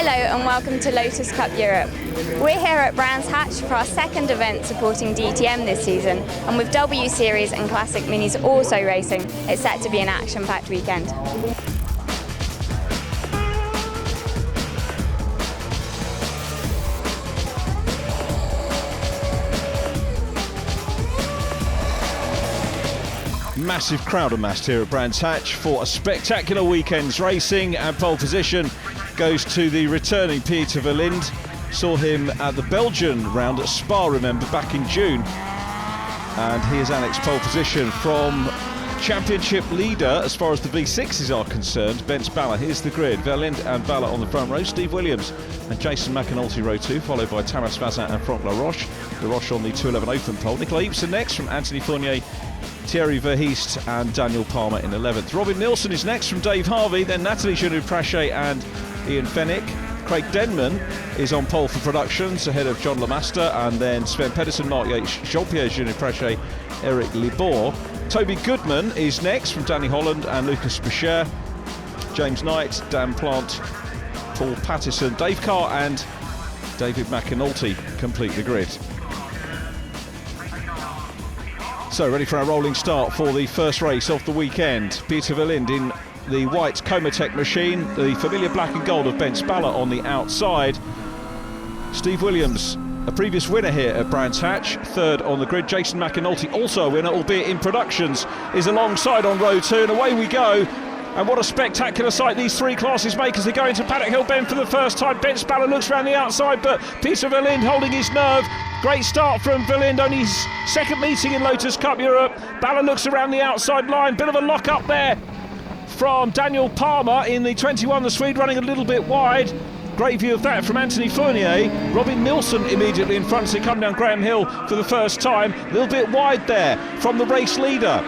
Hello and welcome to Lotus Cup Europe. We're here at Brands Hatch for our second event supporting DTM this season, and with W Series and Classic Minis also racing, it's set to be an action-packed weekend. Massive crowd amassed here at Brands Hatch for a spectacular weekend's racing, and pole position goes to the returning Peter Verlinde. Saw him at the Belgian round at Spa, remember, back in June, and he has annexed pole position from championship leader as far as the V6s are concerned, Bence Baller. Here's the grid: Verlinde and Baller on the front row, Steve Williams and Jason McAnulty row 2, followed by Thomas Vazin and Franck Laroche. Laroche on the 211 open pole. Nicolas Ipsen next from Anthony Fournier, Thierry Verheest and Daniel Palmer in 11th. Robin Nilsson is next from Dave Harvey, then Natalie Genoux-Praché and Ian Fenwick. Craig Denman is on pole for Productions ahead of John Lemaster, and then Sven Pedersen, Mark Yates, Jean-Pierre Genoux-Praché, Eric Libor. Toby Goodman is next from Danny Holland and Lucas Bichère. James Knight, Dan Plant, Paul Pattison, Dave Carr and David McAnulty complete the grid. So ready for our rolling start for the first race of the weekend. Peter Verlinde in the white Comatec machine, the familiar black and gold of Bence Baller on the outside. Steve Williams, a previous winner here at Brands Hatch, third on the grid. Jason McAnulty, also a winner, albeit in Productions, is alongside on row 2, and away we go. And what a spectacular sight these three classes make as they go into Paddock Hill Bend for the first time. Bence Baller looks around the outside, but Peter Verlinde holding his nerve. Great start from Verlinde, only his second meeting in Lotus Cup Europe. Baller looks around the outside line, bit of a lock up there from Daniel Palmer in the 21, the Swede running a little bit wide. Great view of that from Anthony Fournier. Robin Nilsson immediately in front as they come down Graham Hill for the first time. A little bit wide there from the race leader.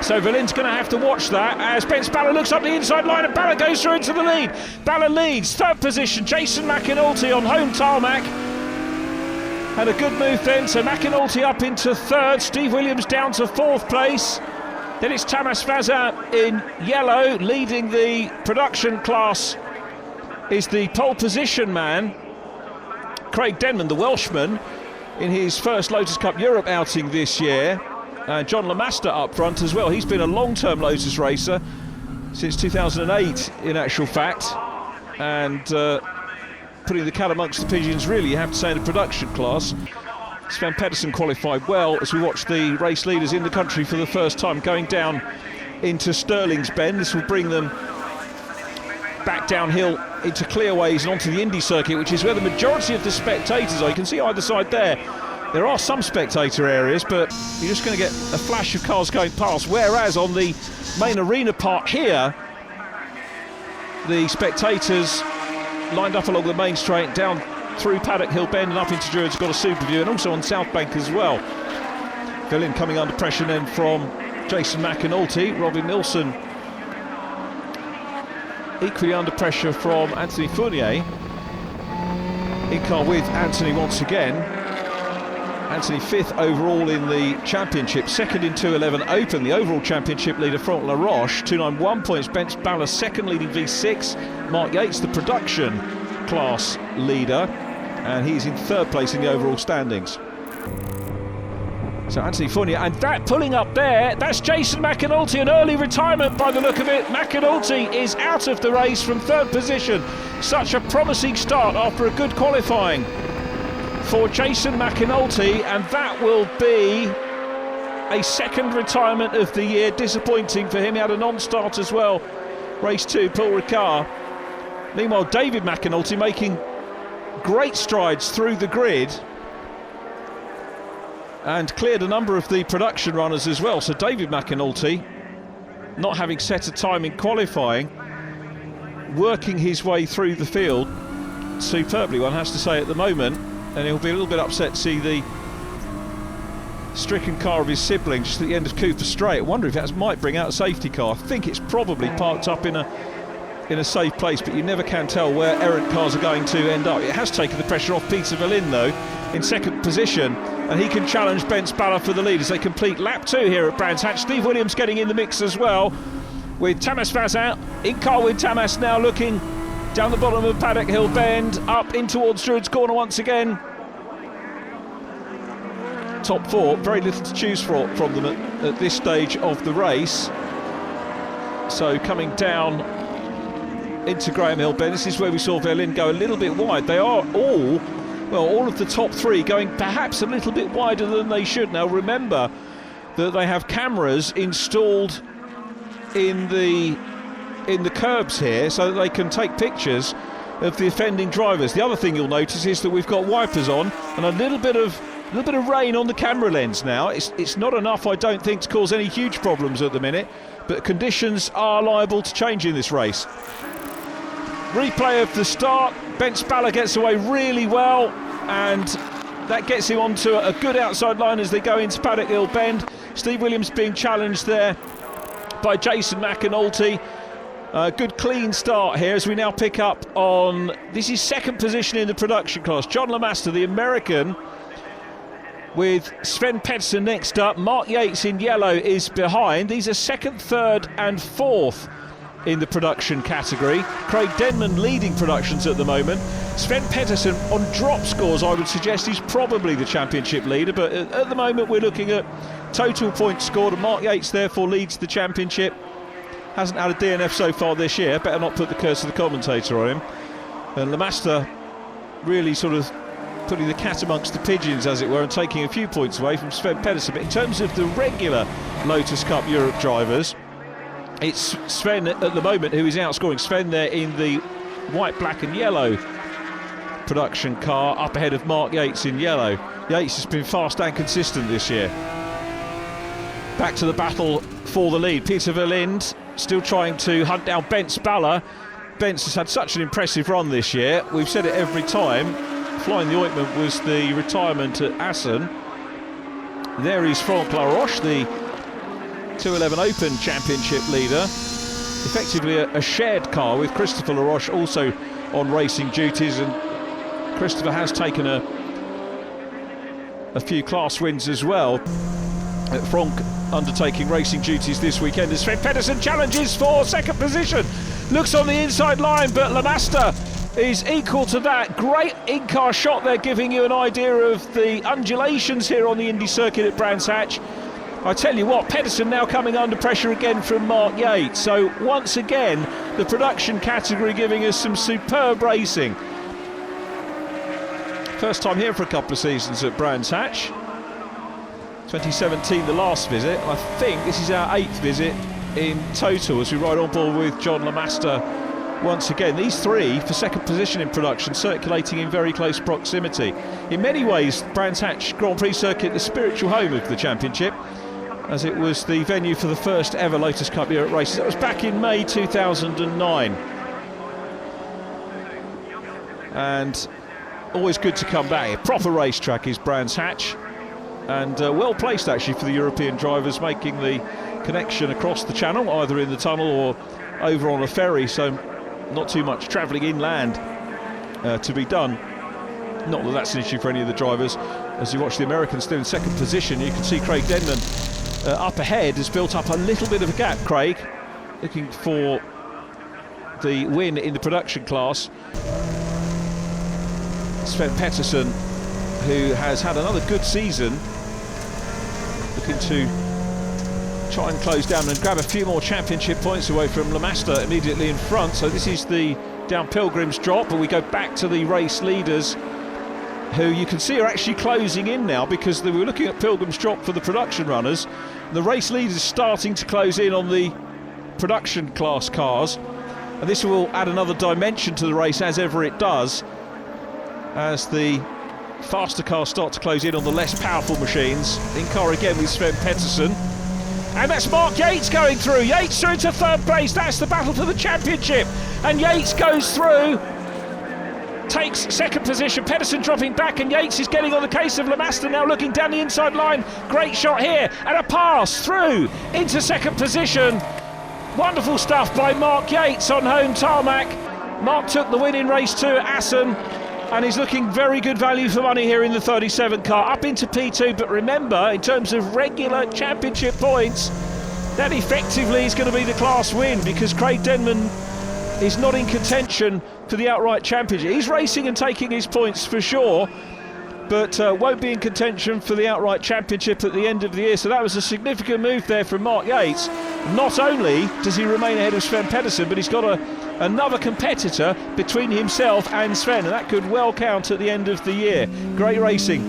So Verlinde's going to have to watch that as Bence Baller looks up the inside line and Baller goes through into the lead. Baller leads, third position, Jason McAnulty on home tarmac. Had a good move then, so McAnulty up into third, Steve Williams down to fourth place. Then it's Thomas Vazin in yellow, leading the production class is the pole position man. Craig Denman, the Welshman, in his first Lotus Cup Europe outing this year. John Lemaster up front as well. He's been a long-term Lotus racer since 2008 in actual fact, and putting the cat amongst the pigeons really, you have to say, in the production class. Sven Pedersen qualified well as we watch the race leaders in the country for the first time going down into Stirling's Bend. This will bring them back downhill into clearways and onto the Indy circuit, which is where the majority of the spectators are. You can see either side there. There are some spectator areas, but you're just going to get a flash of cars going past, whereas on the main arena part here, the spectators lined up along the main straight, down through Paddock Hill Bend and up into Druids, got a super view, and also on South Bank as well. Verlinde coming under pressure then from Jason McAnulty. Robin Nilsson equally under pressure from Anthony Fournier. In car with Anthony once again. Anthony fifth overall in the championship, second in 211 Open. The overall championship leader, Franck Laroche, 291 points. Bence Baller second, leading V6. Mark Yates, the production class leader, and he's in third place in the overall standings. So Anthony Fournier, and that pulling up there, that's Jason McAnulty, an early retirement by the look of it. McAnulty is out of the race from third position. Such a promising start after a good qualifying for Jason McAnulty, and that will be a second retirement of the year. Disappointing for him, he had a non-start as well. Race 2, Paul Ricard. Meanwhile, David McAnulty making great strides through the grid and cleared a number of the production runners as well. So David McAnulty, not having set a time in qualifying, working his way through the field superbly, one has to say, at the moment. And he'll be a little bit upset to see the stricken car of his sibling just at the end of Cooper Straight. I wonder if that might bring out a safety car. I think it's probably parked up in a safe place, but you never can tell where errant cars are going to end up. It has taken the pressure off Peter Verlinde though, in second position, and he can challenge Bence Baller for the lead as they complete lap 2 here at Brands Hatch. Steve Williams getting in the mix as well, with Thomas Vazin in car with Thomas now, looking Down the bottom of Paddock Hill Bend, up in towards Druids Corner once again. Top four, very little to choose from them at this stage of the race. So coming down into Graham Hill Bend, this is where we saw Verlin go a little bit wide. They are all of the top three going perhaps a little bit wider than they should. Now remember that they have cameras installed in the curbs here so that they can take pictures of the offending drivers. The other thing you'll notice is that we've got wipers on and a little bit of rain on the camera lens now. It's not enough, I don't think, to cause any huge problems at the minute, but conditions are liable to change in this race. Replay of the start. Bent Spaller gets away really well, and that gets him onto a good outside line as they go into Paddock Hill Bend. Steve Williams being challenged there by Jason McAnulty. Good clean start here as we now pick up on, this is second position in the production class. John Lamaster, the American, with Sven Pettersson next up. Mark Yates in yellow is behind. These are second, third and fourth in the production category. Craig Denman leading productions at the moment. Sven Pettersson on drop scores, I would suggest he's probably the championship leader, but at the moment we're looking at total points scored, and Mark Yates therefore leads the championship. Hasn't had a DNF so far this year, better not put the curse of the commentator on him. And Lamaster really sort of putting the cat amongst the pigeons, as it were, and taking a few points away from Sven Pettersson. But in terms of the regular Lotus Cup Europe drivers, it's Sven at the moment who is outscoring. Sven there in the white, black and yellow production car, up ahead of Mark Yates in yellow. Yates has been fast and consistent this year. Back to the battle for the lead. Peter Verlinde still trying to hunt down Bent Spaller. Bent's has had such an impressive run this year. We've said it every time. Flying the ointment was the retirement at Assen. There is Franck Laroche, the 211 Open Championship leader. Effectively a shared car with Christopher Laroche also on racing duties, and Christopher has taken a few class wins as well. Franck undertaking racing duties this weekend as Sven Pettersson challenges for second position. Looks on the inside line, but Lamaster is equal to that. Great in-car shot there, giving you an idea of the undulations here on the Indy circuit at Brands Hatch. I tell you what, Pettersson now coming under pressure again from Mark Yates. So once again, the production category giving us some superb racing. First time here for a couple of seasons at Brands Hatch. 2017 the last visit. I think this is our 8th visit in total as we ride on board with John Lamaster once again. These three for second position in production, circulating in very close proximity. In many ways, Brands Hatch Grand Prix circuit, the spiritual home of the championship, as it was the venue for the first ever Lotus Cup Europe races. That was back in May 2009. And always good to come back. A proper racetrack is Brands Hatch, and well placed actually for the European drivers, making the connection across the channel, either in the tunnel or over on a ferry, so not too much travelling inland to be done. Not that that's an issue for any of the drivers. As you watch the Americans still in second position, you can see Craig Denman up ahead has built up a little bit of a gap. Craig looking for the win in the production class. Sven Pettersson, who has had another good season, looking to try and close down and grab a few more championship points away from Lamaster immediately in front. So this is the down Pilgrim's drop, and we go back to the race leaders, who you can see are actually closing in now, because we were looking at Pilgrim's drop for the production runners. The race leaders starting to close in on the production class cars, and this will add another dimension to the race, as ever it does, as the faster cars start to close in on the less powerful machines. In car again with Sven Pettersson, and that's Mark Yates going through. Yates through to third place. That's the battle for the championship, and Yates goes through, takes second position. Pettersson dropping back, and Yates is getting on the case of Lamaster now, looking down the inside line. Great shot here, and a pass through into second position. Wonderful stuff by Mark Yates on home tarmac. Mark took the win in race 2 at Assen, and he's looking very good value for money here in the 37 car, up into P2. But remember, in terms of regular championship points, that effectively is going to be the class win, because Craig Denman is not in contention for the outright championship. He's racing and taking his points for sure, but won't be in contention for the outright championship at the end of the year. So that was a significant move there from Mark Yates. Not only does he remain ahead of Sven Pedersen, but he's got another competitor between himself and Sven, and that could well count at the end of the year. Great racing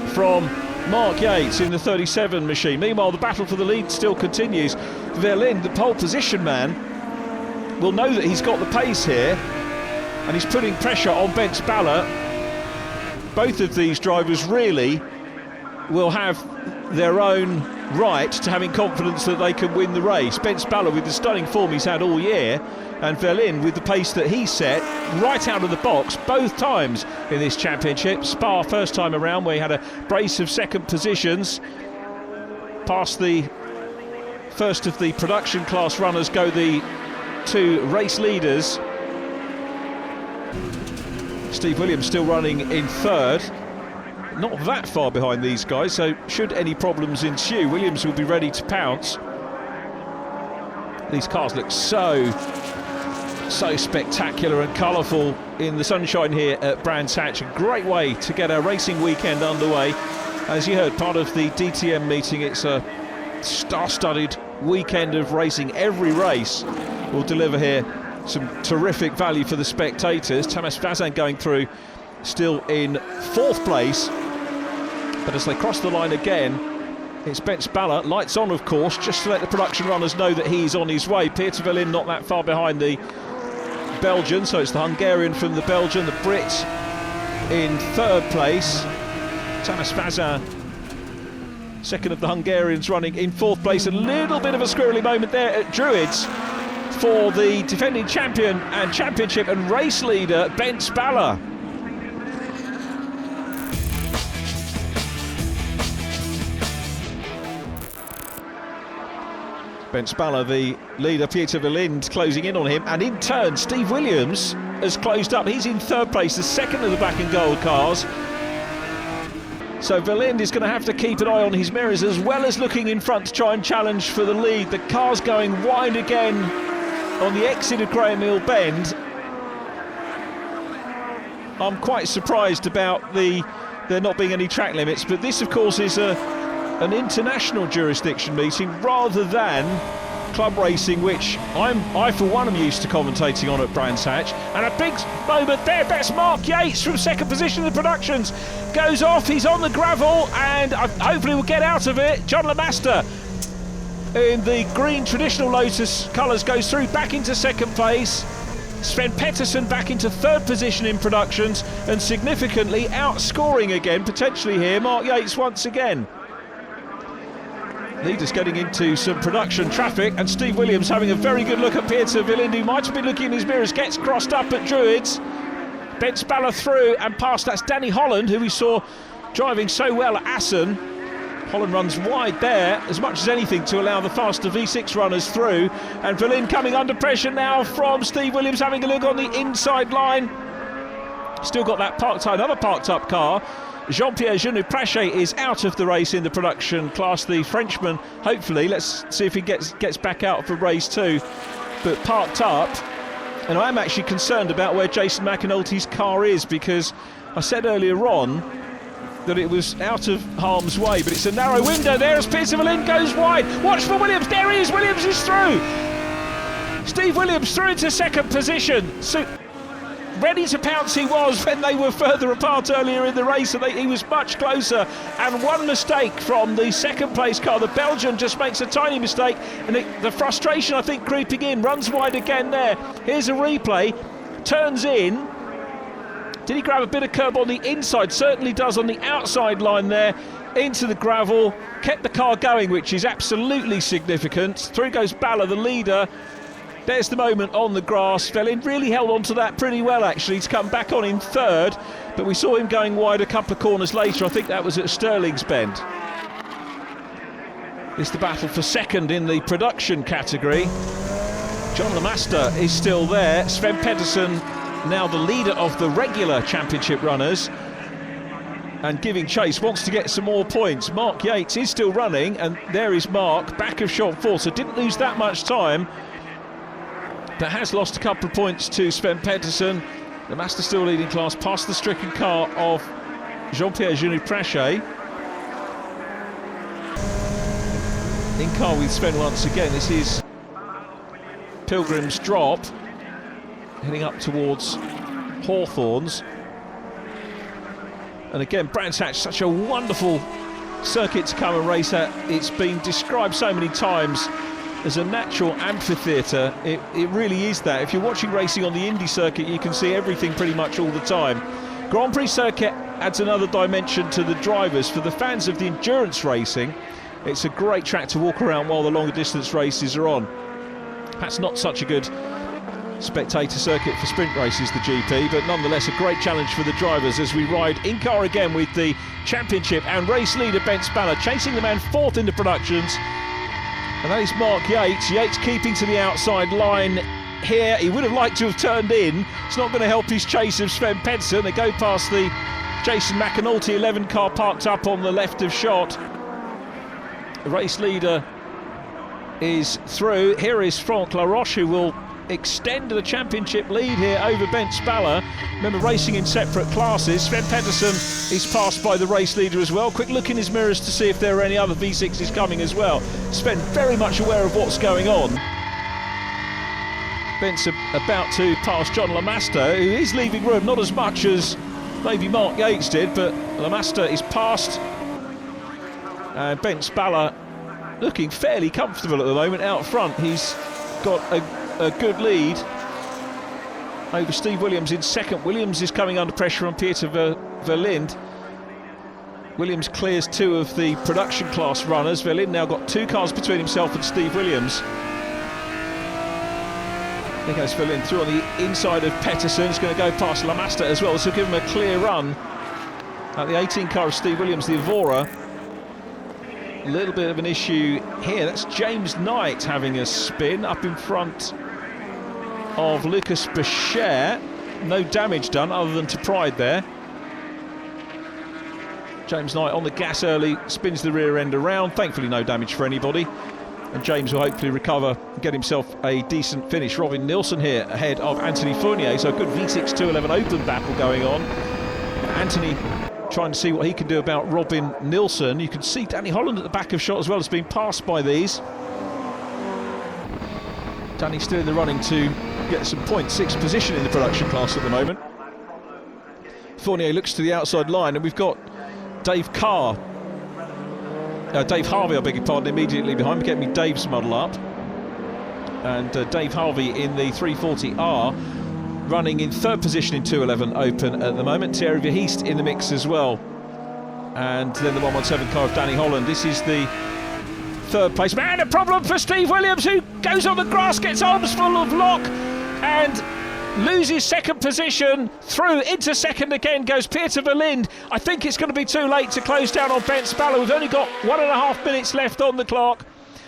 from Mark Yates in the 37 machine. Meanwhile, the battle for the lead still continues. Verlinde, the pole position man, will know that he's got the pace here, and he's putting pressure on Bence Baller. Both of these drivers really will have their own right to having confidence that they can win the race. Bence Baller with the stunning form he's had all year, and Verlinde with the pace that he set right out of the box both times in this championship. Spa first time around, where he had a brace of second positions. Past the first of the production class runners go the two race leaders. Steve Williams still running in third, not that far behind these guys, so should any problems ensue, Williams will be ready to pounce. These cars look so spectacular and colourful in the sunshine here at Brands Hatch. A great way to get our racing weekend underway. As you heard, part of the DTM meeting, it's a star-studded weekend of racing. Every race will deliver here some terrific value for the spectators. Thomas Vazan going through still in fourth place, but as they cross the line again, it's Bence Baller, lights on of course, just to let the production runners know that he's on his way. Peter Verlinde not that far behind the Belgian, so it's the Hungarian from the Belgian, the Brit in third place. Thomas Vazan, second of the Hungarians, running in fourth place. A little bit of a squirrely moment there at Druids for the defending champion and championship and race leader Bence Baller. Bence Baller, the leader, Peter Verlinde closing in on him, and in turn Steve Williams has closed up. He's in third place, the second of the black and gold cars. So Verlinde is going to have to keep an eye on his mirrors as well as looking in front to try and challenge for the lead. The car's going wide again on the exit of Graham Hill Bend. I'm quite surprised about there not being any track limits, but this of course is an international jurisdiction meeting rather than club racing, which I for one am used to commentating on at Brands Hatch. And a big moment there, that's Mark Yates from second position in the productions, goes off, he's on the gravel, and hopefully will get out of it. John Lemaster in the green traditional Lotus colours goes through back into second place. Sven Pedersen back into third position in productions, and significantly outscoring again potentially here Mark Yates once again. Leaders getting into some production traffic, and Steve Williams having a very good look at Peter Verlinde, who might have been looking in his mirrors, gets crossed up at Druids. Bence Baller through and past, that's Danny Holland, who we saw driving so well at Assen. Holland runs wide there, as much as anything to allow the faster V6 runners through, and Verlinde coming under pressure now from Steve Williams, having a look on the inside line. Still got that another parked up car. Jean-Pierre Genou-Prachet is out of the race in the production class. The Frenchman, hopefully, let's see if he gets back out for race 2, but parked up. And I am actually concerned about where Jason McAnulty's car is, because I said earlier on that it was out of harm's way, but it's a narrow window there as Peter Verlinde goes wide. Watch for Williams, there he is, Williams is through. Steve Williams through into second position. So ready to pounce he was when they were further apart earlier in the race, and he was much closer, and one mistake from the second place car. The Belgian just makes a tiny mistake, and the frustration I think creeping in, runs wide again there. Here's a replay, turns in. Did he grab a bit of curb on the inside? Certainly does on the outside line there, into the gravel, kept the car going, which is absolutely significant. Through goes Baller, the leader. There's the moment on the grass. Verlinde really held on to that pretty well, actually, to come back on in third, but we saw him going wide a couple of corners later. I think that was at Stirling's Bend. It's the battle for second in the production category. John Lemaster is still there. Sven Pedersen now the leader of the regular championship runners and giving chase, wants to get some more points. Mark Yates is still running, and there is Mark, back of shot 4, so didn't lose that much time. but has lost a couple of points to Sven Pedersen. The Master still leading class, past the stricken car of Jean-Pierre Jeunet-Prache. In car with Sven once again. This is Pilgrim's Drop, heading up towards Hawthorns. And again, Brands Hatch, such a wonderful circuit to come and race at. It's been described so many times as a natural amphitheatre. It really is that. If you're watching racing on the Indy circuit, you can see everything pretty much all the time. Grand Prix circuit adds another dimension to the drivers. For the fans of the endurance racing, it's a great track to walk around while the longer distance races are on. Perhaps not such a good spectator circuit for sprint races, the GP, but nonetheless a great challenge for the drivers as we ride in car again with the championship and race leader Ben Spaller chasing the man fourth in the productions. And that is Mark Yates. Yates keeping to the outside line here. He would have liked to have turned in. It's not going to help his chase of Sven Pedersen. They go past the Jason McAnulty 11 car parked up on the left of shot. The race leader is through. Here is Franck Laroche, who will extend the championship lead here over Ben Spaller. Remember, racing in separate classes. Sven Pedersen is passed by the race leader as well. Quick look in his mirrors to see if there are any other V6s coming as well. Sven very much aware of what's going on. Ben's about to pass John Lamaster, who is leaving room, not as much as maybe Mark Yates did, but Lamaster is passed. And Ben Spaller looking fairly comfortable at the moment out front. He's got a good lead over Steve Williams in second. Williams is coming under pressure on Pieter Verlinde. Williams clears two of the production class runners. Verlinde now got two cars between himself and Steve Williams. There goes Verlinde through on the inside of Pedersen. He's going to go past Lamaster as well, so give him a clear run at the 18 car of Steve Williams, the Evora. A little bit of an issue here. That's James Knight having a spin up in front of Lucas Bachet. No damage done other than to Pride there. James Knight on the gas early, spins the rear end around. Thankfully no damage for anybody. And James will hopefully recover and get himself a decent finish. Robin Nilsson here ahead of Anthony Fournier. So a good V6 211 open battle going on. Anthony trying to see what he can do about Robin Nilsson. You can see Danny Holland at the back of shot as well, has been passed by these. Danny still in the running to get some points, sixth position in the production class at the moment. Fournier looks to the outside line, and we've got Dave Harvey, I beg your pardon, immediately behind. Get me Dave's muddle up. And Dave Harvey in the 340R, running in third position in 211 open at the moment. Thierry Verheest in the mix as well. And then the 117 car of Danny Holland. This is the third place. Man, a problem for Steve Williams, who goes on the grass, gets arms full of lock and loses second position. Through into second again goes Pieter Verlinde. I think it's going to be too late to close down on Ben Spaller. We've only got 1.5 minutes left on the clock,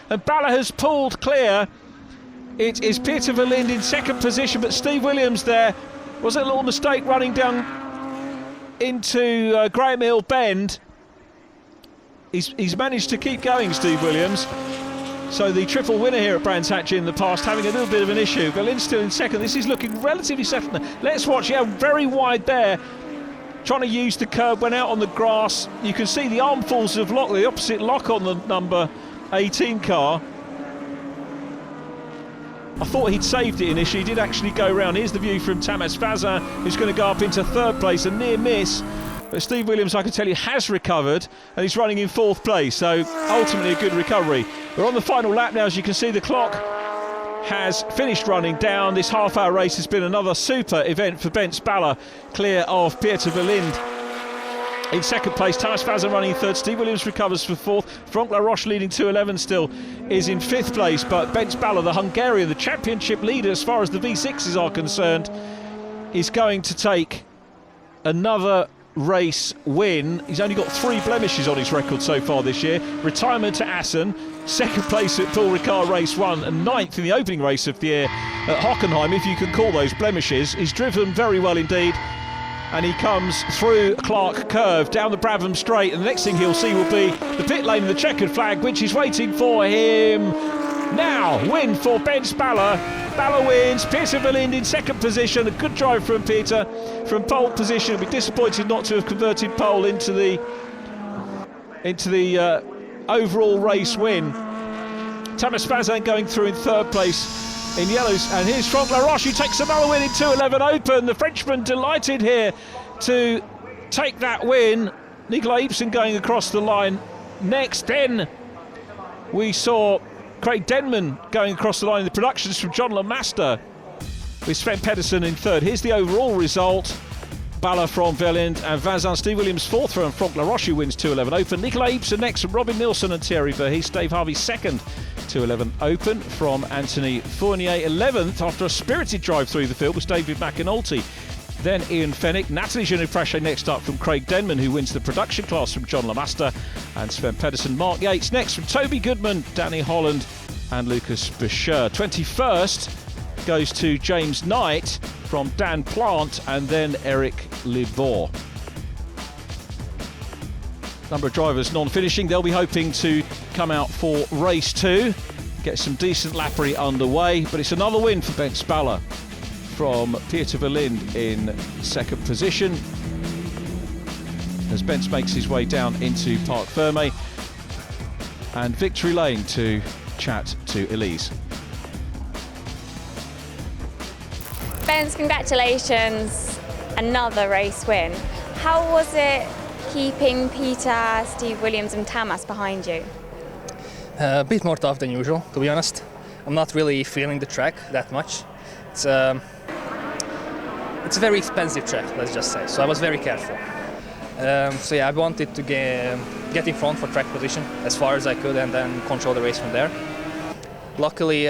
and Baller has pulled clear. It is Pieter Verlinde in second position, but Steve Williams there was a little mistake running down into Graham Hill Bend. He's managed to keep going, Steve Williams. So the triple winner here at Brands Hatch in the past having a little bit of an issue. Verlinde's still in second. This is looking relatively settled. Let's watch. Yeah, very wide there. Trying to use the curb, went out on the grass. You can see the armfuls of lock, the opposite lock on the number 18 car. I thought he'd saved it initially. He did actually go round. Here's the view from Tamas Vazin, who's going to go up into third place, a near miss. But Steve Williams, I can tell you, has recovered, and he's running in fourth place, so ultimately a good recovery. We're on the final lap now. As you can see, the clock has finished running down. This half-hour race has been another super event for Ben Spaller, clear of Pieter Verlinde. In second place, Tamas Vazin running third. Steve Williams recovers for fourth. Franck Laroche leading 2:11 still is in fifth place, but Ben Spaller, the Hungarian, the championship leader as far as the V6s are concerned, is going to take another race win. He's only got 3 blemishes on his record so far this year. Retirement to Assen, second place at Paul Ricard race 1, and 9th in the opening race of the year at Hockenheim, if you can call those blemishes. He's driven very well indeed, and he comes through Clark Curve down the Bradham Straight, and the next thing he'll see will be the pit lane and the checkered flag, which is waiting for him now. Win for Ben Spaller. Balla wins. Peter Verlinde in second position. A good drive from Peter from pole position. He'll be disappointed not to have converted pole into the overall race win. Thomas Bazin going through in third place in yellows, and here's Franck Laroche, who takes another win in 2:11 Open. The Frenchman delighted here to take that win. Nicolas Ibsen going across the line next. Then we saw Craig Denman going across the line in the productions from John Lemaster, with Sven Pedersen in third. Here's the overall result. Balla from Verlinde and Vazin. Steve Williams fourth from Franck Laroche, who wins 2:11 Open. Nicolas Ibsen next from Robin Nilsson and Thierry Verhees. Dave Harvey second, 2:11 Open from Anthony Fournier. 11th after a spirited drive through the field was David McAnulty. Then Ian Fennick. Natalie Geneprache next up from Craig Denman, who wins the production class from John Lemaster and Sven Pedersen. Mark Yates next from Toby Goodman, Danny Holland and Lucas Boucher. 21st goes to James Knight from Dan Plant and then Eric Libor. Number of drivers non-finishing. They'll be hoping to come out for race 2, get some decent lappery underway, but it's another win for Bence Balla from Peter Verlinde in second position as Bence makes his way down into Parc Fermé, and victory lane to chat to Elise. Bence, congratulations, another race win. How was it keeping Peter, Steve Williams and Tamas behind you? A bit more tough than usual, to be honest. I'm not really feeling the track that much. It's a very expensive track, let's just say, so I was very careful. So yeah, I wanted to get in front for track position as far as I could and then control the race from there. Luckily,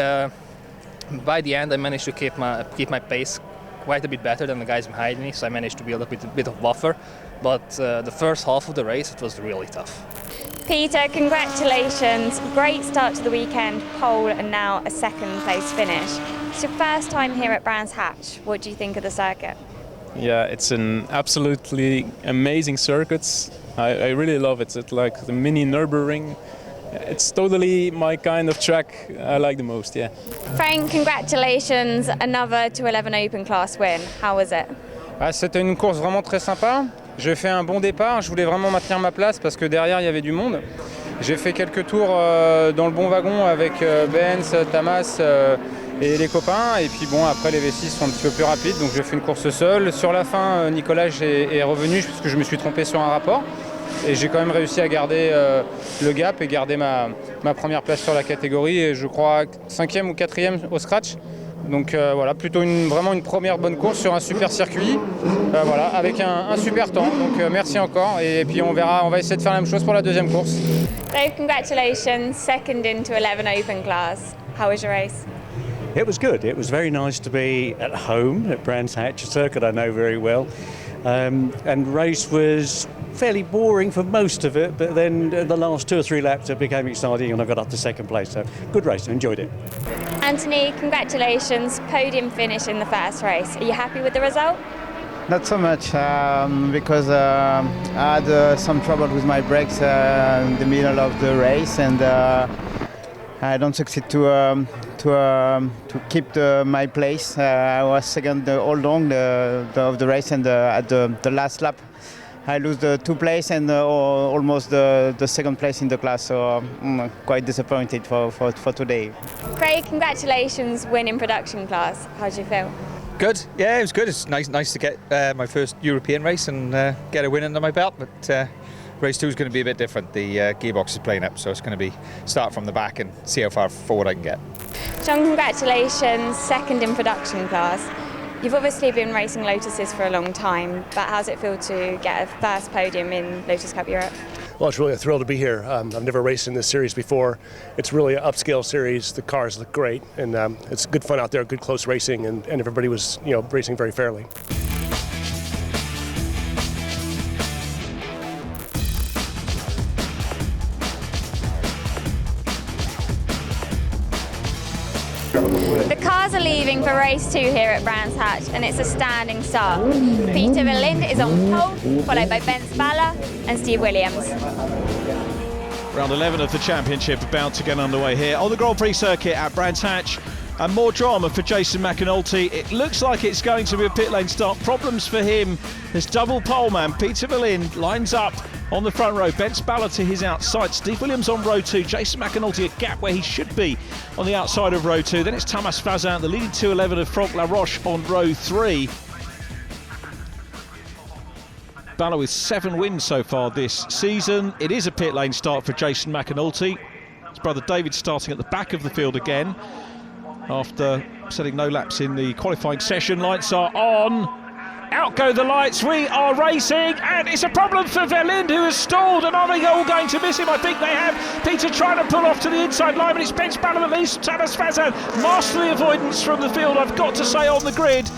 by the end I managed to keep my pace quite a bit better than the guys behind me, so I managed to build up a bit of buffer. But the first half of the race, it was really tough. Peter, congratulations. Great start to the weekend, pole and now a second place finish. It's your first time here at Brands Hatch. What do you think of the circuit? Yeah, it's an absolutely amazing circuit. I really love it. It's like the mini Nürburgring. It's totally my kind of track I like the most, yeah. Frank, congratulations. Another 2:11 Open class win. How was it? C'était une course vraiment très sympa. J'ai fait un bon départ. Je voulais vraiment maintenir ma place parce que derrière il y avait du monde. J'ai fait quelques tours dans le bon wagon avec Bence, Tamas et les copains. Et puis bon, après les V6 sont un petit peu plus rapides, donc j'ai fait une course seule. Sur la fin, Nicolas est revenu parce que je me suis trompé sur un rapport. Et j'ai quand même réussi à garder le gap et garder ma première place sur la catégorie. Et je crois 5e ou 4e au scratch. Donc voilà, plutôt vraiment une première bonne course sur un super circuit, voilà, avec un super temps. Donc merci encore. Et puis on va essayer de faire la même chose pour la deuxième course. Dave, congratulations, second into 11 Open class. How was your race? It was good. It was very nice to be at home at Brands Hatch, a circuit I know very well. And race was fairly boring for most of it, but then the last 2 or 3 laps it became exciting and I got up to second place. So good race, I enjoyed it. Anthony, congratulations, podium finish in the first race. Are you happy with the result? Not so much because I had some trouble with my brakes in the middle of the race, and I don't succeed to keep my place. I was second all long of the race, and at the last lap I lose the 2 place and almost the second place in the class, so I'm quite disappointed for today. Craig, congratulations, winning production class. How did you feel? Good, yeah, it was good. It's nice to get my first European race and get a win under my belt, but race 2 is going to be a bit different. The gearbox is playing up, so it's going to be start from the back and see how far forward I can get. John, congratulations, second in production class. You've obviously been racing Lotuses for a long time, but how's it feel to get a first podium in Lotus Cup Europe? Well, it's really a thrill to be here. I've never raced in this series before. It's really an upscale series. The cars look great, and it's good fun out there, good close racing, and everybody was, racing very fairly. The cars are leaving for race 2 here at Brands Hatch, and it's a standing start. Peter Verlinde is on pole, followed by Bence Balla and Steve Williams. Round 11 of the championship about to get underway here on the Grand Prix circuit at Brands Hatch. And more drama for Jason McAnulty. It looks like it's going to be a pit lane start. Problems for him. There's double poleman. Peter Verlinde lines up on the front row. Ben Spaller to his outside. Steve Williams on row 2. Jason McAnulty a gap where he should be on the outside of row 2. Then it's Thomas Fazan, the leading 211 of Franck Laroche on row 3. Spaller with 7 wins so far this season. It is a pit lane start for Jason McAnulty. His brother David starting at the back of the field again after setting no laps in the qualifying session. Lights are on. Out go the lights. We are racing, and it's a problem for Verlinde, who has stalled. And are they all going to miss him? I think they have. Peter trying to pull off to the inside line, but it's Ben Spaller that leads Thomas Fazan. Masterly avoidance from the field, I've got to say, on the grid.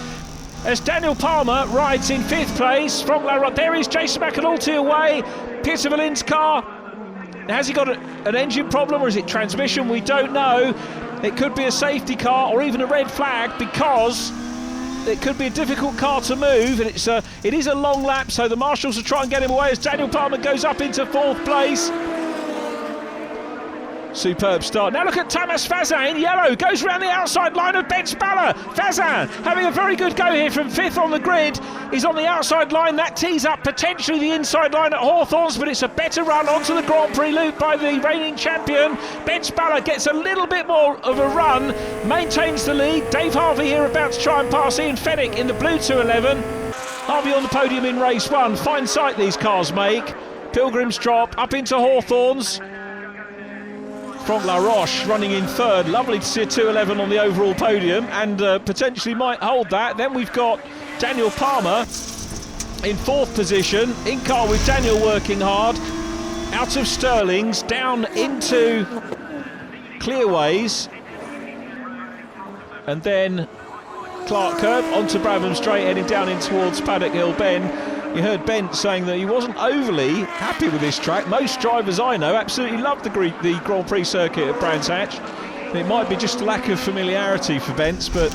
As Daniel Palmer rides in 5th place. From there is Jason McAnulty away. Peter Verlinde's car. Has he got an engine problem, or is it transmission? We don't know. It could be a safety car or even a red flag, because it could be a difficult car to move, and it is a long lap, so the marshals will try and get him away as Daniel Palmer goes up into 4th place. Superb start. Now look at Thomas Fazan in yellow, goes around the outside line of Ben Spaller. Fazan having a very good go here from 5th on the grid. He's on the outside line. That tees up potentially the inside line at Hawthorns, but it's a better run onto the Grand Prix loop by the reigning champion. Ben Spaller gets a little bit more of a run, maintains the lead. Dave Harvey here about to try and pass Ian Fenwick in the blue 211. Harvey on the podium in race 1. Fine sight these cars make. Pilgrim's Drop up into Hawthorns. Franck Laroche running in 3rd. Lovely to see a 211 on the overall podium, and potentially might hold that. Then we've got Daniel Palmer in 4th position. In car with Daniel working hard. Out of Stirling's, down into Clearways. And then Clark Curb onto Bradham Straight, heading down in towards Paddock Hill Bend. You heard Ben saying that he wasn't overly happy with this track. Most drivers I know absolutely love the Grand Prix circuit at Brands Hatch. It might be just a lack of familiarity for Bence, but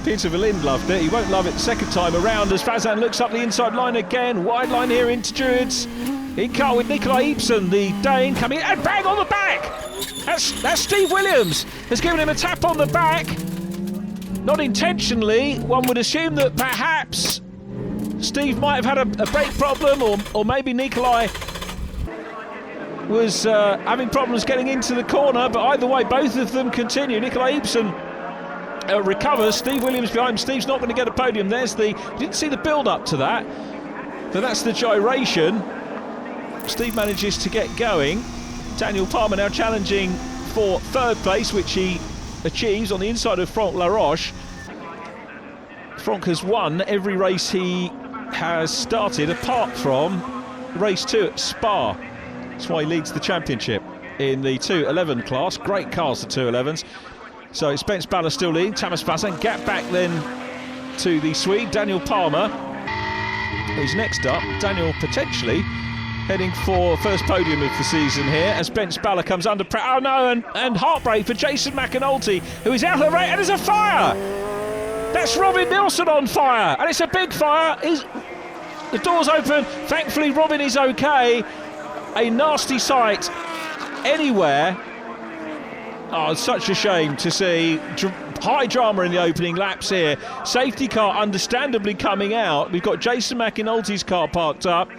Peter Verlinde loved it. He won't love it the second time around as Fazan looks up the inside line again. Wide line here into Druids. In car with Nikolai Ibsen, the Dane, coming in, and bang on the back! That's Steve Williams has given him a tap on the back. Not intentionally. One would assume that perhaps Steve might have had a brake problem, or maybe Nikolai was having problems getting into the corner, but either way, both of them continue. Nikolai Ibsen recovers. Steve Williams behind him. Steve's not going to get a podium. There's the... Didn't see the build-up to that, but that's the gyration. Steve manages to get going. Daniel Palmer now challenging for 3rd place, which he achieves on the inside of Franck Laroche. Franck has won every race he has started apart from race 2 at Spa. That's why he leads the championship in the 211 class. Great cars, the 211s. So it's Ben Spaller still leading. Thomas Fazan gap back then to the Swede Daniel Palmer, who's next up. Daniel potentially heading for first podium of the season here as Ben Spaller comes under pressure. Oh no, and heartbreak for Jason McAnulty, who is out of the race, and there's a fire! That's Robin Nilsson on fire, and it's a big fire. The door's open. Thankfully, Robin is okay. A nasty sight anywhere. Oh, it's such a shame to see high drama in the opening laps here. Safety car understandably coming out. We've got Jason McAnulty's car parked up.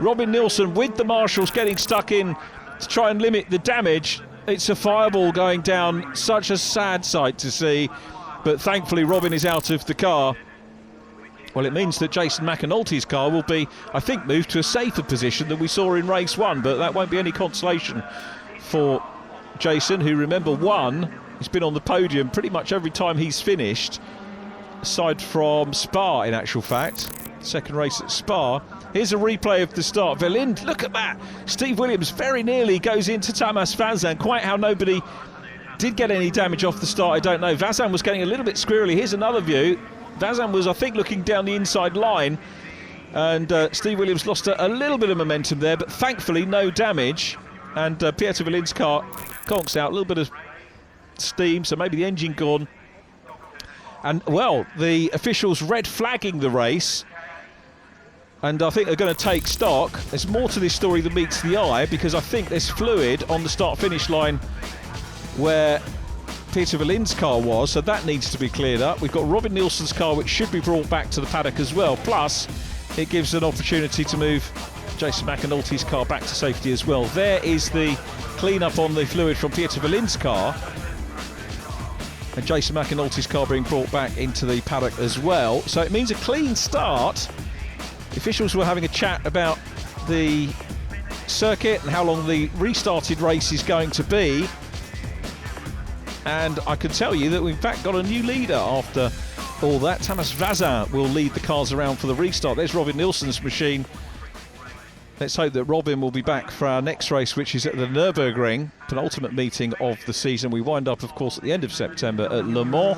Robin Nilsson with the marshals getting stuck in to try and limit the damage. It's a fireball going down. Such a sad sight to see. But thankfully Robin is out of the car. Well, it means that Jason McAnulty's car will be, I think, moved to a safer position than we saw in race 1, but that won't be any consolation for Jason, who, remember, won. He's been on the podium pretty much every time he's finished, aside from Spa, in actual fact. Second race at Spa. Here's a replay of the start. Verlinde, look at that. Steve Williams very nearly goes into Thomas Fazan. Quite how nobody did get any damage off the start, I don't know. Fazan was getting a little bit squirrely. Here's another view. Fazan was, I think, looking down the inside line, and Steve Williams lost a little bit of momentum there, but thankfully no damage. And Pieter Verlinde's car conks out, a little bit of steam, so maybe the engine gone. And, well, the officials red flagging the race, and I think they're going to take stock. There's more to this story than meets the eye, because I think there's fluid on the start-finish line where Peter Verlin's car was, so that needs to be cleared up. We've got Robin Nielsen's car, which should be brought back to the paddock as well. Plus, it gives an opportunity to move Jason McAnulty's car back to safety as well. There is the clean-up on the fluid from Peter Verlin's car. And Jason McAnulty's car being brought back into the paddock as well. So it means a clean start. The officials were having a chat about the circuit and how long the restarted race is going to be. And I can tell you that we've in fact got a new leader after all that. Thomas Vazin will lead the cars around for the restart. There's Robin Nielsen's machine. Let's hope that Robin will be back for our next race, which is at the Nürburgring, penultimate meeting of the season. We wind up, of course, at the end of September at Le Mans.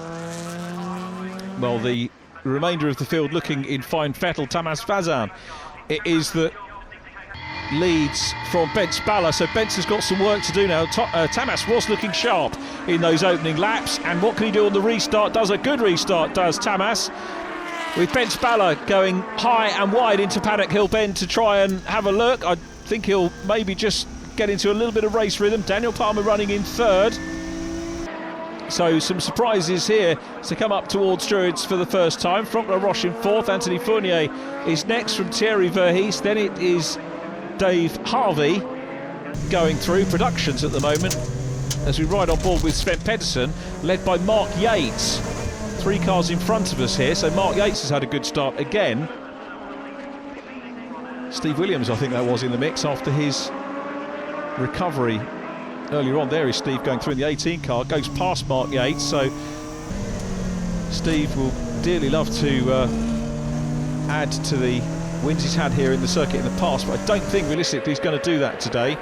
Well, the remainder of the field looking in fine fettle. Thomas Vazin, it is that leads from Bence Baller, so Bence has got some work to do now. Thomas was looking sharp in those opening laps, and what can he do on the restart? Does a good restart, does Thomas, with Bence Baller going high and wide into Paddock Hill Bend to try and have a look. I think he'll maybe just get into a little bit of race rhythm. Daniel Palmer running in third. So some surprises here to come up towards Druids for the first time. Franck Laroche in fourth. Anthony Fournier is next from Thierry Verhees. Then it is Dave Harvey going through productions at the moment as we ride on board with Sven Pedersen, led by Mark Yates. 3 cars in front of us here, so Mark Yates has had a good start again. Steve Williams, I think that was in the mix after his recovery earlier on. There is Steve going through in the 18 car, goes past Mark Yates, so Steve will dearly love to add to the wins he's had here in the circuit in the past, but I don't think realistically he's going to do that today.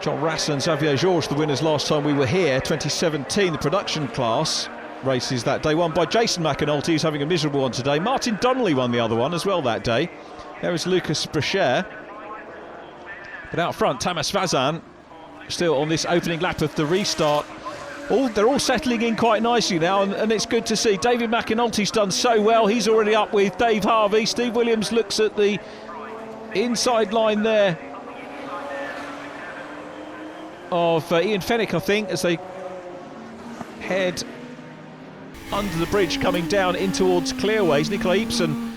John Rasson, Xavier Georges, the winners last time we were here, 2017, the production class races that day, won by Jason McAnulty, who's having a miserable one today. Martin Donnelly won the other one as well that day. There is Lucas Brecher. But out front, Thomas Vazin, still on this opening lap of the restart. They're all settling in quite nicely now, and it's good to see. David McAnulty's done so well. He's already up with Dave Harvey. Steve Williams looks at the inside line there of Ian Fenwick, I think, as they head under the bridge coming down in towards Clearways. Nikolai Ibsen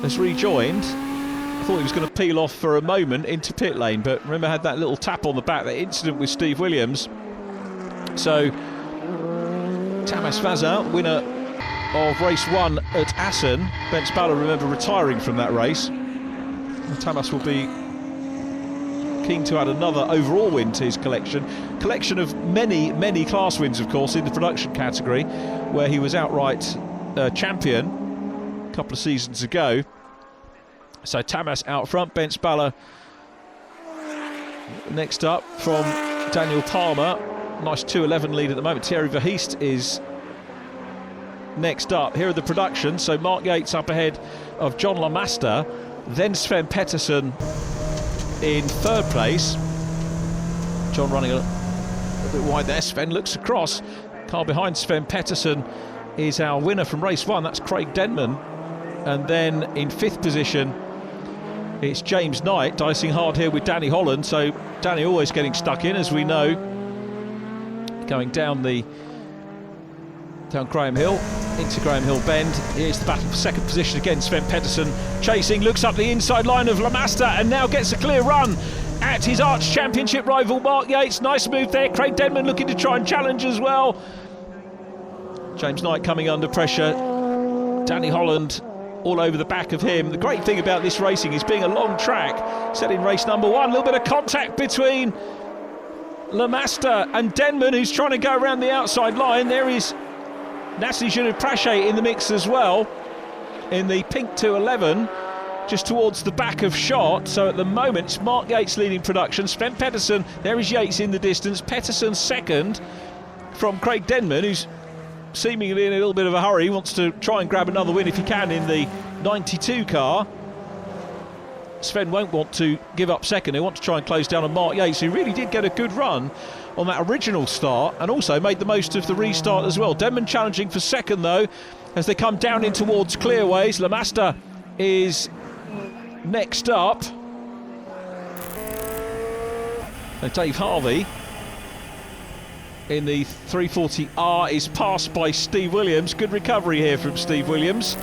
has rejoined. I thought he was going to peel off for a moment into pit lane, but remember, had that little tap on the back, that incident with Steve Williams. So Thomas Vazin, winner of race 1 at Assen. Bence Baller, remember, retiring from that race. And Thomas will be keen to add another overall win to his collection of many class wins, of course, in the production category, where he was outright champion a couple of seasons ago. So Thomas out front, Bence Baller next up from Daniel Palmer. Nice 2:11 lead at the moment. Thierry Verhees is next up. Here are the productions. So Mark Yates up ahead of John Lamaster, then Sven Pedersen in third place. John running a bit wide there. Sven looks across. Car behind Sven Pedersen is our winner from race 1. That's Craig Denman. And then in 5th position, it's James Knight, dicing hard here with Danny Holland. So Danny always getting stuck in, as we know. Going down Graham Hill, into Graham Hill Bend. Here's the battle for 2nd position again. Sven Pedersen chasing, looks up the inside line of Lamaster and now gets a clear run at his arch championship rival Mark Yates. Nice move there. Craig Denman looking to try and challenge as well. James Knight coming under pressure. Danny Holland all over the back of him. The great thing about this racing is being a long track. Set in race number 1, a little bit of contact between Lamaster and Denman, who's trying to go around the outside line. There is Natalie Geneprache in the mix as well, in the pink 211, just towards the back of shot. So at the moment, it's Mark Yates leading production. Sven Pedersen, there is Yates in the distance. Pedersen second from Craig Denman, who's seemingly in a little bit of a hurry. He wants to try and grab another win if he can in the 92 car. Sven won't want to give up second. He wants to try and close down on Mark Yates, who really did get a good run on that original start and also made the most of the restart as well. Denman challenging for second though as they come down in towards Clearways. Lamaster is next up. And Dave Harvey in the 340R is passed by Steve Williams. Good recovery here from Steve Williams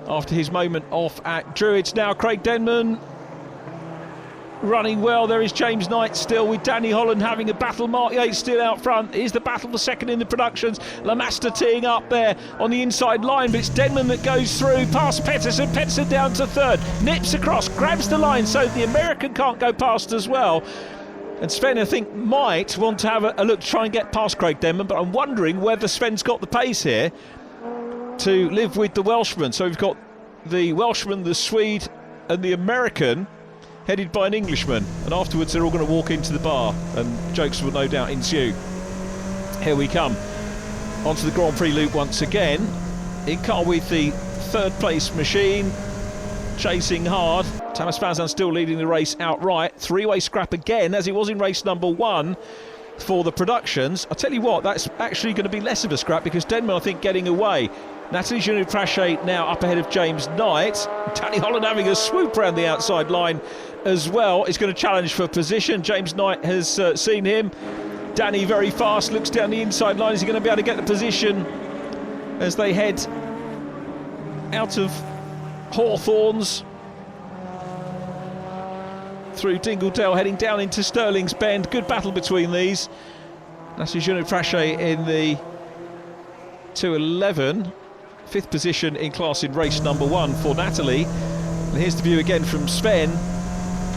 after his moment off at Druids. Now Craig Denman running well. There is James Knight still with Danny Holland having a battle. Mark Yates still out front. Here's the battle for second in the productions. Lamaster teeing up there on the inside line, but it's Denman that goes through past Petterson. Petterson down to third, nips across, grabs the line so the American can't go past as well. And Sven, I think, might want to have a look to try and get past Craig Denman, but I'm wondering whether Sven's got the pace here to live with the Welshman. So we've got the Welshman, the Swede and the American headed by an Englishman, and afterwards they're all going to walk into the bar and jokes will no doubt ensue. Here we come onto the Grand Prix loop once again, in car with the third place machine, chasing hard. Tamas Vazan still leading the race outright. Three-way scrap again, as it was in race number 1 for the productions. I'll tell you what, that's actually going to be less of a scrap because Denman, I think, getting away. Natalie Genoux-Prache now up ahead of James Knight. Danny Holland having a swoop around the outside line as well. Is going to challenge for position. James Knight has seen him. Danny very fast, looks down the inside line. Is he going to be able to get the position as they head out of Hawthorns through Dingledale, heading down into Stirling's Bend? Good battle between these. Natalie Genoux-Prache in the 2:11. 5th position in class in race number 1 for Natalie. And here's the view again from Sven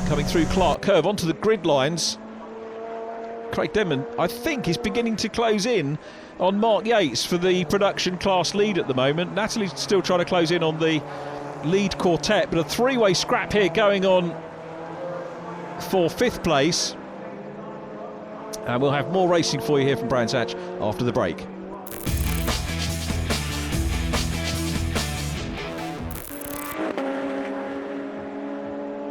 coming through Clark Curve onto the grid lines. Craig Denman, I think, is beginning to close in on Mark Yates for the production class lead at the moment. Natalie's still trying to close in on the lead quartet, but a three-way scrap here going on for 5th place. And we'll have more racing for you here from Brands Hatch after the break.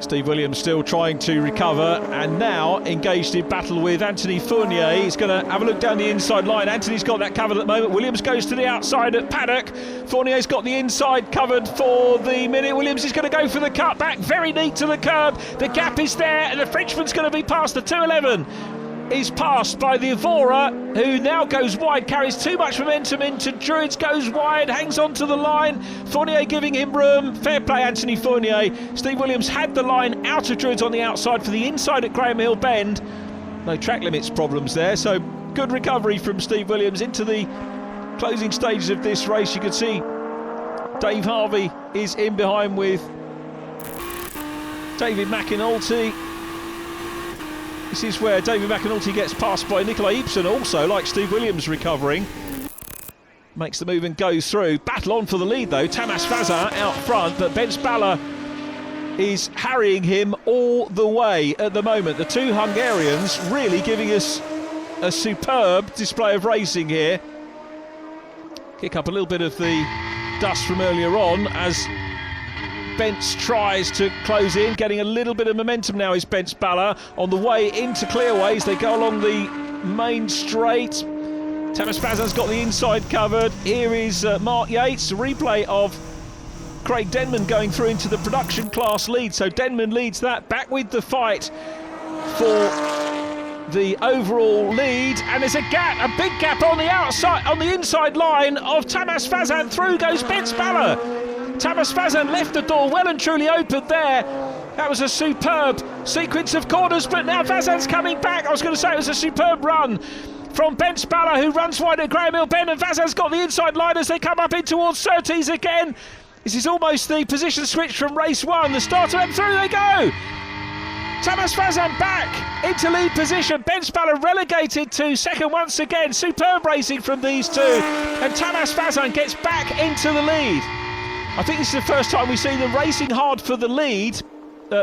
Steve Williams still trying to recover and now engaged in battle with Anthony Fournier. He's going to have a look down the inside line. Anthony's got that covered at the moment. Williams goes to the outside at paddock. Fournier's got the inside covered for the minute. Williams is going to go for the cut back. Very neat to the curb. The gap is there and the Frenchman's going to be past. The 2:11 is passed by the Evora, who now goes wide, carries too much momentum into Druids, goes wide, hangs on to the line. Fournier giving him room. Fair play, Anthony Fournier. Steve Williams had the line out of Druids on the outside for the inside at Graham Hill Bend. No track limits problems there, so good recovery from Steve Williams into the closing stages of this race. You can see Dave Harvey is in behind with David McAnulty. This is where David McAnulty gets passed by Nikolai Ibsen, also, like Steve Williams, recovering. Makes the move and goes through. Battle on for the lead, though. Tamas Vazan out front, but Ben Spalla is harrying him all the way at the moment. The two Hungarians really giving us a superb display of racing here. Kick up a little bit of the dust from earlier on as Bence tries to close in, getting a little bit of momentum now is Ben Spalla on the way into Clearways. They go along the main straight. Tamas Vazan's got the inside covered. Here is Mark Yates, a replay of Craig Denman going through into the production class lead. So Denman leads that, back with the fight for the overall lead, and there's a gap, a big gap on the outside, on the inside line of Tamas Vazan. Through goes Ben Spalla. Tamas Vazan left the door well and truly open there. That was a superb sequence of corners, but now Vazan's coming back. I was going to say it was a superb run from Ben Spalla, who runs wide at Graham Hill Bend, and Vazan's got the inside line as they come up in towards Surtees again. This is almost the position switch from race 1. The starter and through they go. Tamas Vazan back into lead position. Ben Spalla relegated to second once again. Superb racing from these two, and Tamas Vazan gets back into the lead. I think this is the first time we've seen them racing hard for the lead,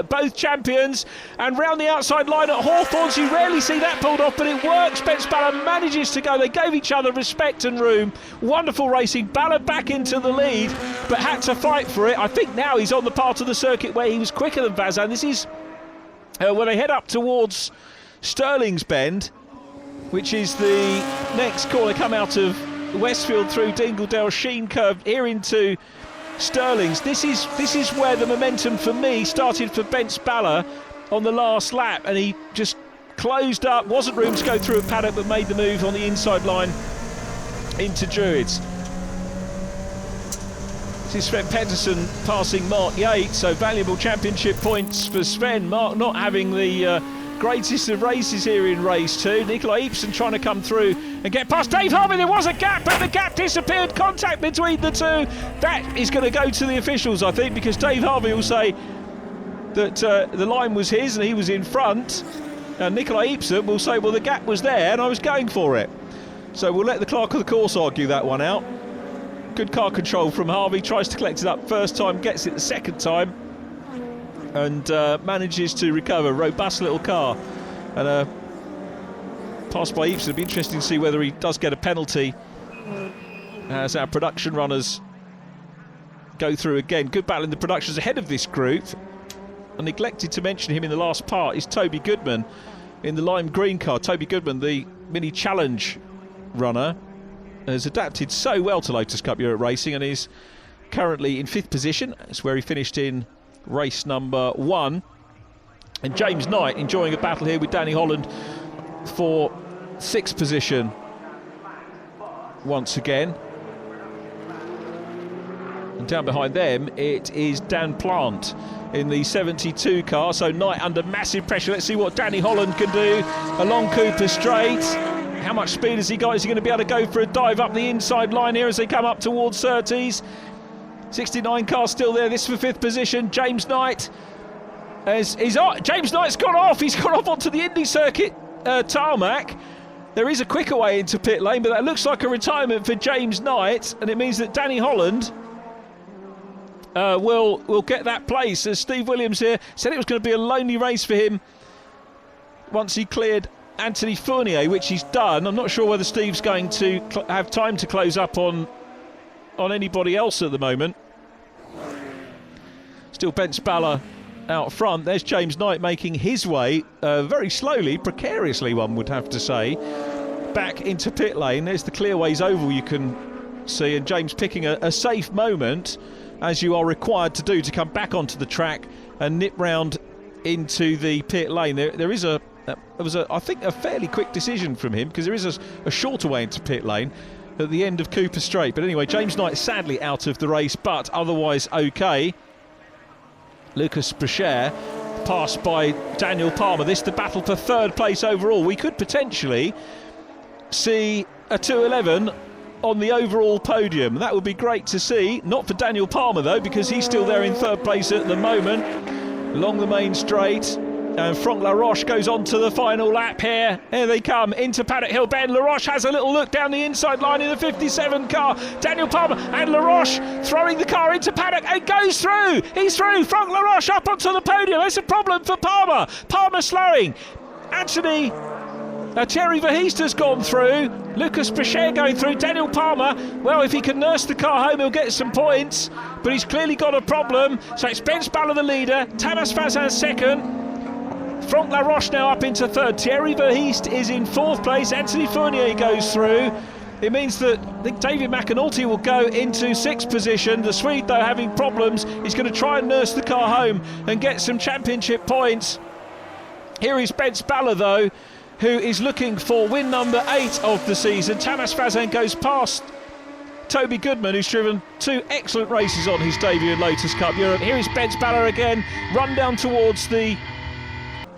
both champions, and round the outside line at Hawthorns. You rarely see that pulled off, but it works. Ben Spalla manages to go. They gave each other respect and room. Wonderful racing. Balla back into the lead, but had to fight for it. I think now he's on the part of the circuit where he was quicker than Vazan. This is when they head up towards Stirling's Bend, which is the next corner. Come out of Westfield through Dingledale, Sheen Curve here into Stirling's. This is where the momentum for me started for Ben Spalla on the last lap, and he just closed up, wasn't room to go through a paddock, but made the move on the inside line into Druids. This is Sven Pettersson passing Mark Yates, so valuable championship points for Sven. Mark not having the greatest of races here in race 2. Nikolai Ibsen trying to come through and get past Dave Harvey. There was a gap, but the gap disappeared. Contact between the two. That is going to go to the officials, I think, because Dave Harvey will say that the line was his and he was in front. And Nikolai Ibsen will say, well, the gap was there and I was going for it. So we'll let the clerk of the course argue that one out. Good car control from Harvey. Tries to collect it up first time, gets it the second time, and manages to recover. Robust little car. And pass by Ibsen. It'll be interesting to see whether he does get a penalty as our production runners go through again. Good battle in the productions ahead of this group. I neglected to mention him in the last part is Toby Goodman in the lime green car. Toby Goodman, the Mini Challenge runner, has adapted so well to Lotus Cup Europe racing and is currently in 5th position. That's where he finished in race number 1. And James Knight enjoying a battle here with Danny Holland for 6th position once again. And down behind them it is Dan Plant in the 72 car, so Knight under massive pressure. Let's see what Danny Holland can do along Cooper Straight. How much speed has he got? Is he going to be able to go for a dive up the inside line here as they come up towards Surtees? 69 car still there. This for 5th position. James Knight James Knight's gone off. He's gone off onto the Indy Circuit tarmac. There is a quicker way into pit lane, but that looks like a retirement for James Knight, and it means that Danny Holland will get that place, as Steve Williams here said it was going to be a lonely race for him once he cleared Anthony Fournier, which he's done. I'm not sure whether Steve's going to have time to close up on anybody else at the moment. Still Bence Baller out front. There's James Knight making his way very slowly, precariously one would have to say, back into pit lane. There's the Clearways Oval you can see, and James picking a safe moment, as you are required to do, to come back onto the track and nip round into the pit lane. There was I think a fairly quick decision from him, because there is a shorter way into pit lane at the end of Cooper Straight. But anyway, James Knight sadly out of the race, but otherwise okay. Lucas Brachere passed by Daniel Palmer. This the battle for 3rd place overall. We could potentially see a 2:11 on the overall podium. That would be great to see. Not for Daniel Palmer though, because he's still there in 3rd place at the moment along the main straight. And Franck Laroche goes on to the final lap here. Here they come into Paddock Hill Bend. Laroche has a little look down the inside line in the 57 car. Daniel Palmer and Laroche throwing the car into Paddock and goes through. He's through. Franck Laroche up onto the podium. It's a problem for Palmer. Palmer slowing. Thierry Verheest has gone through. Lucas Brachere going through. Daniel Palmer, well, if he can nurse the car home, he'll get some points. But he's clearly got a problem. So it's Bence Baller the leader. Tamas Fazan 2nd. Franck Laroche now up into 3rd. Thierry Verheest is in 4th place. Anthony Fournier goes through. It means that I think David McAnulty will go into 6th position. The Swede, though, having problems. He's going to try and nurse the car home and get some championship points. Here is Bence Baller, though, who is looking for win number 8 of the season. Tamas Fazan goes past Toby Goodman, who's driven 2 excellent races on his debut in Lotus Cup Europe. Here is Bence Baller again, run down towards the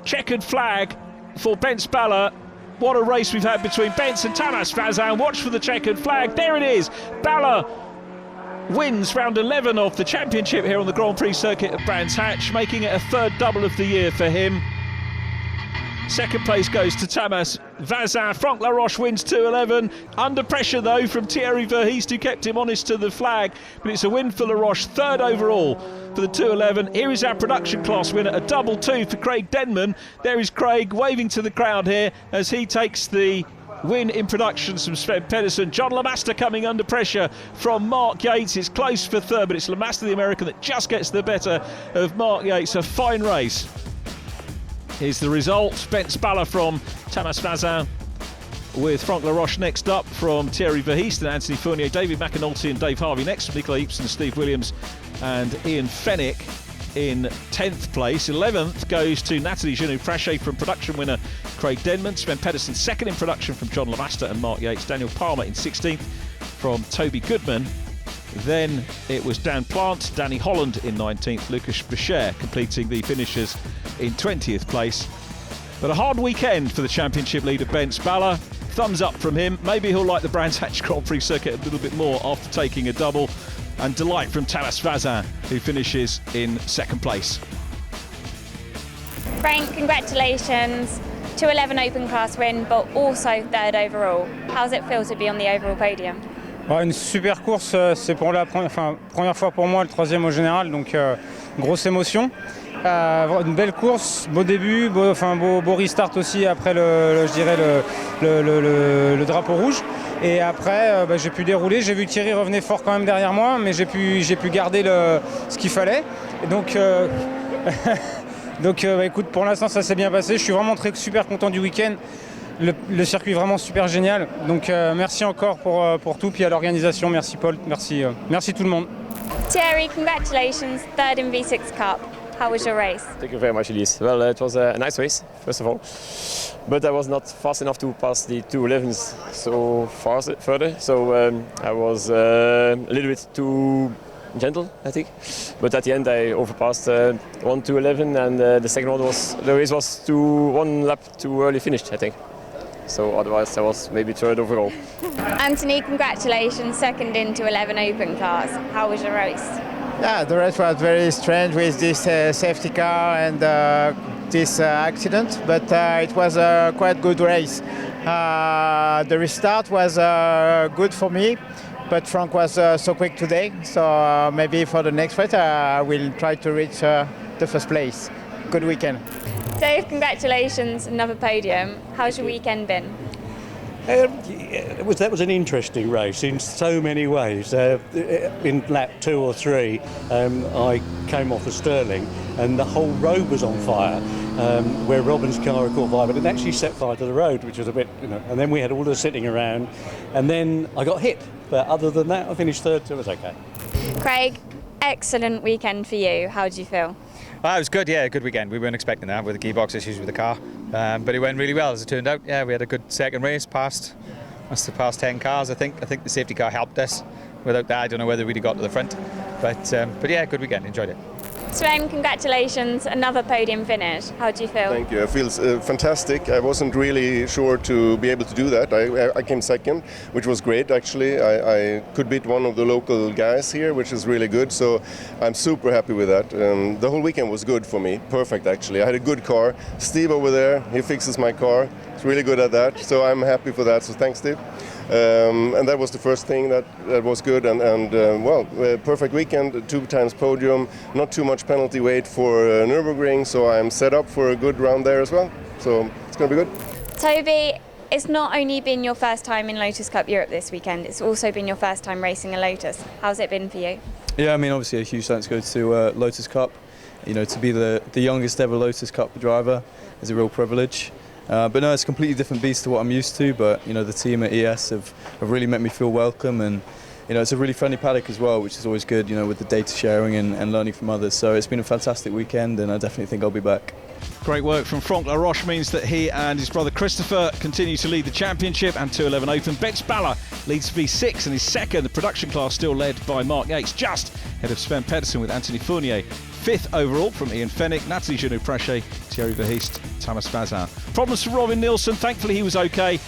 checkered flag for Bence Baller. What a race we've had between Bence and Tamas Fazan. Watch for the checkered flag. There it is. Baller wins round 11 of the championship here on the Grand Prix circuit at Brands Hatch, making it a 3rd double of the year for him. 2nd place goes to Tamas Fazan. Franck Laroche wins 2:11. Under pressure though from Thierry Verheest, who kept him honest to the flag. But it's a win for Laroche, 3rd overall for the 2:11. Here is our production class winner, a double 2 for Craig Denman. There is Craig waving to the crowd here as he takes the win in productions from Sven Pedersen. John Lamaster coming under pressure from Mark Yates. It's close for 3rd, but it's Lamaster the American that just gets the better of Mark Yates. A fine race. Here's the result. Bence Baller from Tamas Fazan, with Franck Laroche next up from Thierry Verheest and Anthony Fournier. David McAnulty and Dave Harvey next from Nikolai Ibsen, Steve Williams and Ian Fennick. in 10th place. 11th goes to Natalie Genoux-Frachet from production winner Craig Denman. Sven Pedersen second in production from John Lavasta and Mark Yates. Daniel Palmer in 16th from Toby Goodman. Then it was Dan Plant, Danny Holland in 19th, Lucas Boucher completing the finishers in 20th place. But a hard weekend for the championship leader Bence Balla. Thumbs up from him. Maybe he'll like the Brands Hatch Grand Prix circuit a little bit more after taking a double. And delight from Tamas Vazin, who finishes in second place. Frank, congratulations. 211 Open Class win, but also third overall. How does it feel to be on the overall podium? Une super course, c'est pour la première fois pour moi, le troisième au général, donc grosse émotion. Une belle course, beau début, beau restart aussi après le drapeau rouge. Et après, j'ai pu dérouler. J'ai vu que Thierry revenait fort quand même derrière moi, mais j'ai pu garder ce qu'il fallait. Et donc, écoute, pour l'instant, ça s'est bien passé. Je suis vraiment super content du week-end. Le circuit est vraiment super génial. Donc, merci encore pour tout. Puis à l'organisation, merci Paul, merci tout le monde. Thierry, congratulations, third in V6 Cup. How was your race? Thank you very much, Elise. Well, it was a nice race, first of all. But I was not fast enough to pass the 211s so further. So I was a little bit too gentle, I think. But at the end, I overpassed 1:2:11, and the second one the race was one lap too early finished, I think. So otherwise, I was maybe third overall. Anthony, congratulations, second into 11 Open Class. How was your race? Yeah, the race was very strange with this safety car and this accident, but it was a quite good race. The restart was good for me, but Frank was so quick today, so maybe for the next race I will try to reach the first place. Good weekend. Dave, congratulations, another podium. How's your weekend been? That was an interesting race in so many ways. In lap 2 or 3, I came off of Stirling and the whole road was on fire, where Robin's car had caught fire, but it actually set fire to the road, which was a bit, and then we had all the sitting around, and then I got hit. But other than that, I finished third, so it was okay. Craig, excellent weekend for you. How did you feel? It was good, yeah, good weekend. We weren't expecting that with the gearbox issues with the car, but it went really well as it turned out. Yeah, we had a good second race, must have passed 10 cars, I think. I think the safety car helped us. Without that, I don't know whether we'd have got to the front, but yeah, good weekend, enjoyed it. Sven, congratulations, another podium finish. How do you feel? Thank you. It feels fantastic. I wasn't really sure to be able to do that. I came second, which was great actually. I could beat one of the local guys here, which is really good. So I'm super happy with that. The whole weekend was good for me. Perfect actually. I had a good car. Steve over there, he fixes my car. He's really good at that. So I'm happy for that. So thanks, Steve. And that was the first thing that was good, and perfect weekend, 2 times podium, not too much penalty weight for Nürburgring, so I'm set up for a good round there as well, so it's going to be good. Toby, it's not only been your first time in Lotus Cup Europe this weekend, it's also been your first time racing a Lotus. How's it been for you? Yeah, I mean, obviously a huge thanks goes to Lotus Cup. To be the youngest ever Lotus Cup driver is a real privilege. But no, it's a completely different beast to what I'm used to, but the team at ES have really made me feel welcome, and it's a really friendly paddock as well, which is always good, with the data sharing and learning from others. So it's been a fantastic weekend, and I definitely think I'll be back. Great work from Franck Laroche means that he and his brother Christopher continue to lead the championship and 211 Open. Bence Balla leads V6 and is second. The production class still led by Mark Yates, just ahead of Sven Pedersen with Anthony Fournier. 5th overall from Ian Fennick, Natalie Genoux-Frachet, Thierry Verheest, Tamas Vazin. Problems for Robin Nielsen, thankfully he was okay,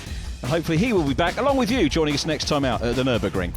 and hopefully he will be back along with you, joining us next time out at the Nürburgring.